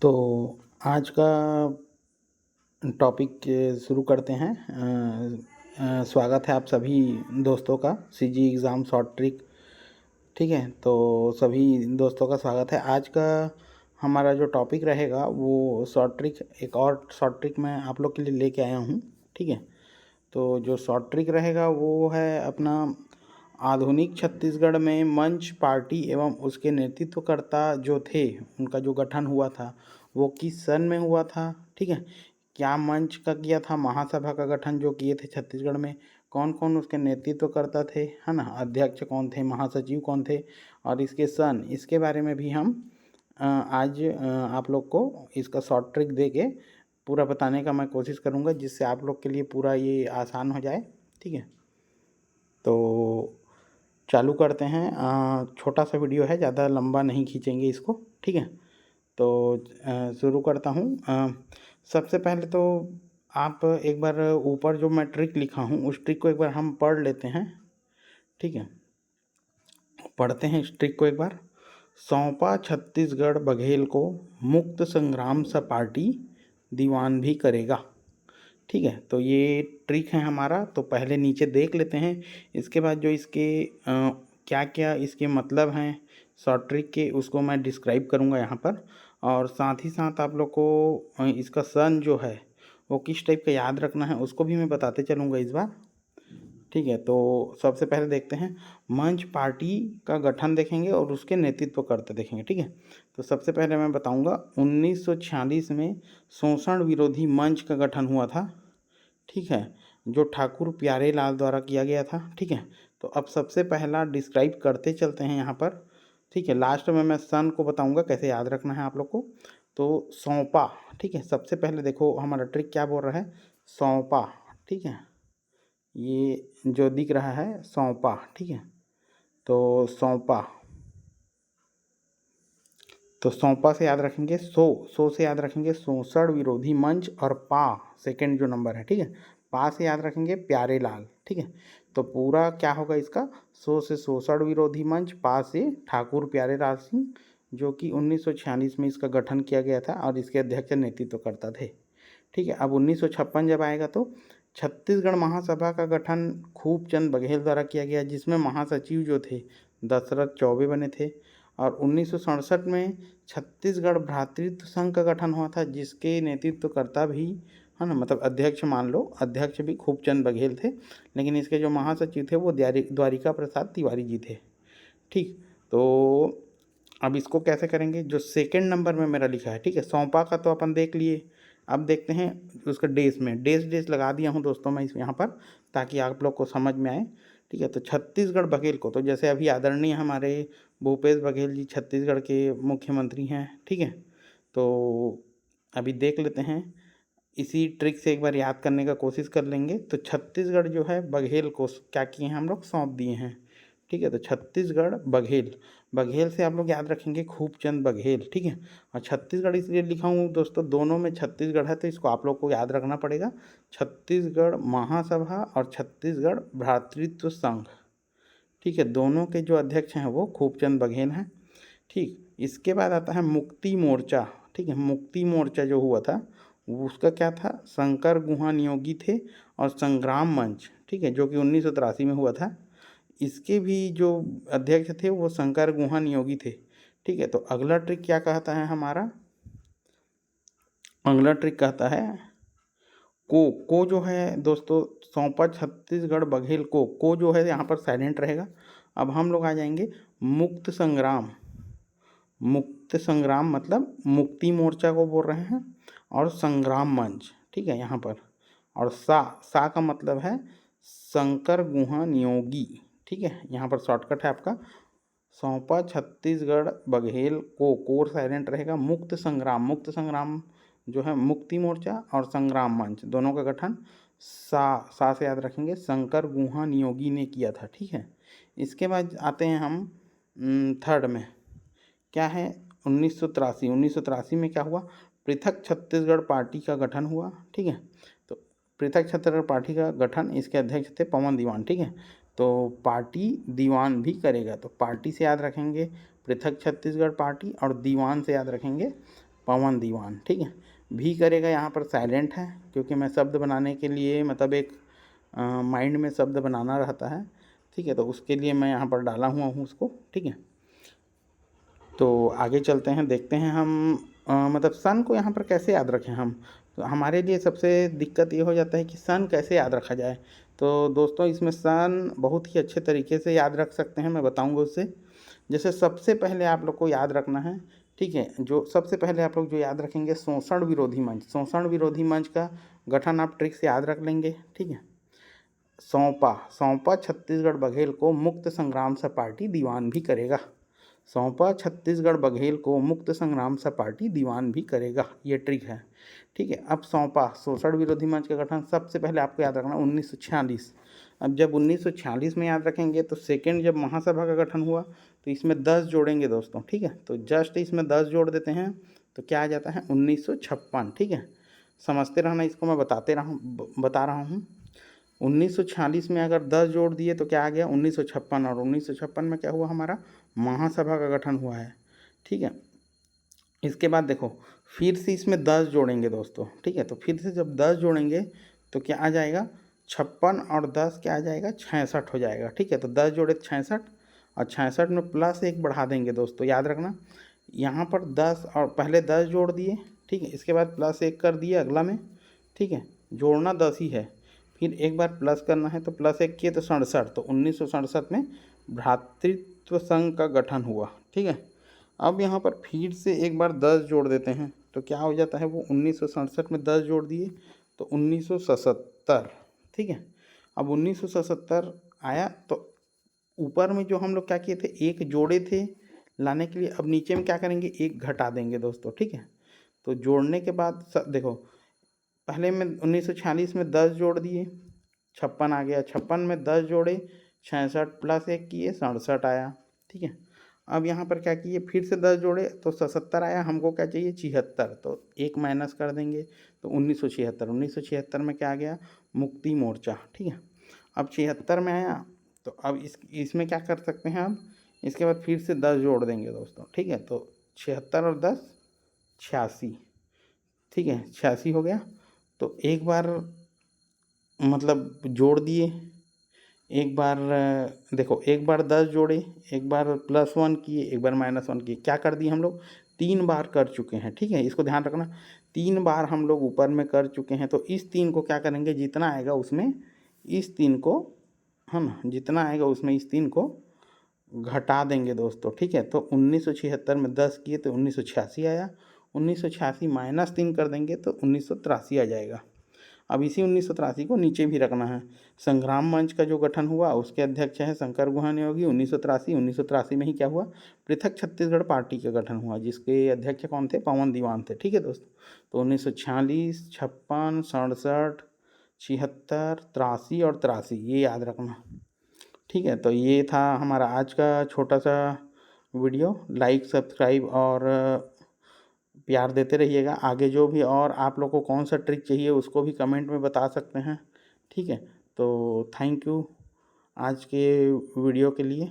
तो आज का टॉपिक शुरू करते हैं। स्वागत है आप सभी दोस्तों का सीजी एग्ज़ाम शॉर्ट ट्रिक। ठीक है, तो सभी दोस्तों का स्वागत है। आज का हमारा जो टॉपिक रहेगा वो शॉर्ट ट्रिक, एक और शॉर्ट ट्रिक मैं आप लोग के लिए लेके आया हूँ। ठीक है, तो जो शॉर्ट ट्रिक रहेगा वो है अपना आधुनिक छत्तीसगढ़ में मंच पार्टी एवं उसके नेतृत्वकर्ता जो थे, उनका जो गठन हुआ था वो किस सन में हुआ था। ठीक है, क्या मंच का किया था, महासभा का गठन जो किए थे छत्तीसगढ़ में, कौन कौन उसके नेतृत्वकर्ता थे, है ना, अध्यक्ष कौन थे, महासचिव कौन थे, और इसके सन, इसके बारे में भी हम आज आप लोग को इसका शॉर्ट ट्रिक दे के पूरा बताने का मैं कोशिश करूँगा, जिससे आप लोग के लिए पूरा ये आसान हो जाए। ठीक है, तो चालू करते हैं। छोटा सा वीडियो है, ज़्यादा लंबा नहीं खींचेंगे इसको। ठीक है, तो शुरू करता हूँ। सबसे पहले तो आप एक बार ऊपर जो मैं ट्रिक लिखा हूँ उस ट्रिक को एक बार हम पढ़ लेते हैं। ठीक है, पढ़ते हैं इस ट्रिक को एक बार। सौंपा छत्तीसगढ़ बघेल को, मुक्त संग्राम सा पार्टी दीवान भी करेगा। ठीक है, तो ये ट्रिक है हमारा। तो पहले नीचे देख लेते हैं, इसके बाद जो इसके क्या क्या इसके मतलब हैं शॉर्ट ट्रिक के, उसको मैं डिस्क्राइब करूँगा यहाँ पर। और साथ ही साथ आप लोग को इसका सन जो है वो किस टाइप का याद रखना है उसको भी मैं बताते चलूँगा इस बार। ठीक है, तो सबसे पहले देखते हैं मंच पार्टी का गठन देखेंगे और उसके नेतृत्व करते देखेंगे। ठीक है, तो सबसे पहले मैं बताऊंगा 1946 में शोषण विरोधी मंच का गठन हुआ था। ठीक है, जो ठाकुर प्यारे लाल द्वारा किया गया था। ठीक है, तो अब सबसे पहला डिस्क्राइब करते चलते हैं यहाँ पर। ठीक है, लास्ट में मैं सन को बताऊंगा कैसे याद रखना है आप लोग को। तो सौंपा, ठीक है, सबसे पहले देखो हमारा ट्रिक क्या बोल रहा है, सौंपा। ठीक है, ये जो दिख रहा है सौंपा। ठीक है, तो सौंपा, तो सौंपा से याद रखेंगे सो से याद रखेंगे शोषण विरोधी मंच, और पा सेकंड जो नंबर है। ठीक है, पा से याद रखेंगे प्यारे लाल। ठीक है, तो पूरा क्या होगा इसका, सो से शोषण विरोधी मंच, पा से ठाकुर प्यारे लाल सिंह, जो कि 1946 में इसका गठन किया गया था और इसके अध्यक्ष नेतृत्व करता थे। ठीक है, अब 1956 जब आएगा तो छत्तीसगढ़ महासभा का गठन खूबचंद बघेल द्वारा किया गया, जिसमें महासचिव जो थे दशरथ चौबे बने थे। और 1967 में छत्तीसगढ़ भ्रातृत्व संघ का गठन हुआ था, जिसके नेतृत्वकर्ता भी, है ना, मतलब अध्यक्ष मान लो, अध्यक्ष भी खूबचंद बघेल थे, लेकिन इसके जो महासचिव थे वो द्वारिका प्रसाद तिवारी जी थे। ठीक, तो अब इसको कैसे करेंगे, जो सेकंड नंबर में मेरा लिखा है। ठीक है, सौंपा का तो अपन देख लिए। अब देखते हैं उसका डेस में, डेस लगा दिया हूँ दोस्तों मैं इस यहाँ पर, ताकि आप लोग को समझ में आए। ठीक है, तो छत्तीसगढ़ बघेल को, तो जैसे अभी आदरणीय हमारे भूपेश बघेल जी छत्तीसगढ़ के मुख्यमंत्री हैं। ठीक है, तो अभी देख लेते हैं, इसी ट्रिक से एक बार याद करने का कोशिश कर लेंगे। तो छत्तीसगढ़ जो है बघेल को क्या किए हैं हम लोग, सौंप दिए हैं। ठीक है, तो छत्तीसगढ़ बघेल, बघेल से आप लोग याद रखेंगे खूबचंद बघेल। ठीक है, और छत्तीसगढ़ इसलिए लिखा हूँ दोस्तों, दोनों में छत्तीसगढ़ है तो इसको आप लोग को याद रखना पड़ेगा। छत्तीसगढ़ महासभा और छत्तीसगढ़ भ्रातृत्व संघ, ठीक है, दोनों के जो अध्यक्ष हैं वो खूबचंद बघेल हैं। ठीक, इसके बाद आता है मुक्ति मोर्चा। ठीक है, मुक्ति मोर्चा जो हुआ था उसका क्या था, शंकर गुहा नियोगी थे, और संग्राम मंच, ठीक है, जो कि 1983 में हुआ था, इसके भी जो अध्यक्ष थे वो शंकर गुहा नियोगी थे। ठीक है, तो अगला ट्रिक क्या कहता है हमारा, अगला ट्रिक कहता है को जो है दोस्तों, सौंपा छत्तीसगढ़ बघेल को जो है यहाँ पर साइलेंट रहेगा। अब हम लोग आ जाएंगे मुक्त संग्राम, मुक्त संग्राम मतलब मुक्ति मोर्चा को बोल रहे हैं, और संग्राम मंच। ठीक है, यहाँ पर, और सा का मतलब है शंकर गुहा नियोगी। ठीक है, यहाँ पर शॉर्टकट है आपका, सौंपा छत्तीसगढ़ बघेल को, कोर साइलेंट रहेगा, मुक्त संग्राम, मुक्त संग्राम जो है मुक्ति मोर्चा और संग्राम मंच दोनों का गठन सा से याद रखेंगे, शंकर गुहा नियोगी ने किया था। ठीक है, इसके बाद आते हैं हम थर्ड में, क्या है 1983 में क्या हुआ, पृथक छत्तीसगढ़ पार्टी का गठन हुआ। ठीक है, तो पृथक छत्तीसगढ़ पार्टी का गठन, इसके अध्यक्ष थे पवन दीवान। ठीक है, तो पार्टी दीवान भी करेगा, तो पार्टी से याद रखेंगे पृथक छत्तीसगढ़ पार्टी, और दीवान से याद रखेंगे पवन दीवान। ठीक है, भी करेगा यहाँ पर साइलेंट है क्योंकि मैं शब्द बनाने के लिए मतलब एक माइंड में शब्द बनाना रहता है। ठीक है, तो उसके लिए मैं यहाँ पर डाला हुआ हूँ उसको। ठीक है, तो आगे चलते हैं, देखते हैं हम मतलब सन को यहाँ पर कैसे याद रखें हम। तो हमारे लिए सबसे दिक्कत ये हो जाता है कि सन कैसे याद रखा जाए। तो दोस्तों इसमें सन बहुत ही अच्छे तरीके से याद रख सकते हैं, मैं बताऊंगा उससे। जैसे सबसे पहले आप लोग को याद रखना है, ठीक है, जो सबसे पहले आप लोग जो याद रखेंगे शोषण विरोधी मंच। शोषण विरोधी मंच का गठन आप ट्रिक से याद रख लेंगे। ठीक है, सौंपा, सौंपा छत्तीसगढ़ बघेल को मुक्त संग्राम से पार्टी दीवान भी करेगा। सौंपा छत्तीसगढ़ बघेल को मुक्त संग्राम से पार्टी दीवान भी करेगा, ये ट्रिक है। ठीक है, अब सौंपा शोषण विरोधी मंच का गठन सबसे पहले आपको याद रखना 1946। अब जब 1946 में याद रखेंगे तो सेकेंड जब महासभा का गठन हुआ तो इसमें 10 जोड़ेंगे दोस्तों। ठीक है, तो जस्ट इसमें 10 जोड़ देते हैं तो क्या आ जाता है 1956। ठीक है, समझते रहना, इसको मैं बता रहा हूँ। 1946 में अगर 10 जोड़ दिए तो क्या आ गया 1956, और 1956 में क्या हुआ हमारा महासभा का गठन हुआ है। ठीक है, इसके बाद देखो फिर से इसमें 10 जोड़ेंगे दोस्तों। ठीक है, तो फिर से जब 10 जोड़ेंगे तो क्या आ जाएगा 56 और 10 क्या आ जाएगा 66 हो जाएगा। ठीक है, तो 10 जोड़े 66 और 66 में प्लस 1 बढ़ा देंगे दोस्तों, याद रखना। यहाँ पर 10 और पहले 10 जोड़ दिए। ठीक है, इसके बाद प्लस 1 कर दिए अगला में। ठीक है, जोड़ना 10 ही है, फिर एक बार प्लस करना है तो प्लस 1 किए तो 67। तो 1967 में भ्रातृत्व संघ का गठन हुआ। ठीक है, अब यहाँ पर फिर से एक बार 10 जोड़ देते हैं तो क्या हो जाता है वो 1967 में 10 जोड़ दिए तो 1977। ठीक है, अब 1977 आया तो ऊपर में जो हम लोग क्या किए थे एक जोड़े थे लाने के लिए, अब नीचे में क्या करेंगे एक घटा देंगे दोस्तों। ठीक है, तो जोड़ने के बाद देखो पहले में 1946 में 10 जोड़ दिए 56 आ गया, 56 में 10 जोड़े 66 प्लस 1 किए 67 आया। ठीक है, अब यहाँ पर क्या किए फिर से 10 जोड़े तो 77 आया, हमको क्या चाहिए 76, तो एक माइनस कर देंगे तो 1976। 1976 में क्या आ गया मुक्ति मोर्चा। ठीक है, अब 76 में आया तो अब इसमें क्या कर सकते हैं, अब इसके बाद फिर से 10 जोड़ देंगे दोस्तों। ठीक है, तो 76 और 10 86। ठीक है, 86 हो गया, तो एक बार मतलब जोड़ दिए, एक बार देखो एक बार 10 जोड़े, एक बार +1 किए, एक बार -1 किए, क्या कर दिए हम लोग 3 बार कर चुके हैं। ठीक है, इसको ध्यान रखना 3 बार हम लोग ऊपर में कर चुके हैं, तो इस 3 को क्या करेंगे जितना आएगा उसमें इस 3 को, है ना, जितना आएगा उसमें इस 3 को घटा देंगे दोस्तों। ठीक है, तो 1976 में 10 किए तो 1986 आया, 1986 -3 कर देंगे तो 1983 आ जाएगा। अब इसी 1983 को नीचे भी रखना है। संग्राम मंच का जो गठन हुआ उसके अध्यक्ष हैं शंकर गुहा नियोगी। 1983 में ही क्या हुआ पृथक छत्तीसगढ़ पार्टी का गठन हुआ जिसके अध्यक्ष कौन थे पवन दीवान थे। ठीक है दोस्तों, तो 1946, 56, 67, 76, 83 और 83 ये याद रखना। ठीक है, तो ये था हमारा आज का छोटा सा वीडियो। लाइक सब्सक्राइब और प्यार देते रहिएगा। आगे जो भी और आप लोग को कौन सा ट्रिक चाहिए उसको भी कमेंट में बता सकते हैं। ठीक है, तो थैंक यू आज के वीडियो के लिए।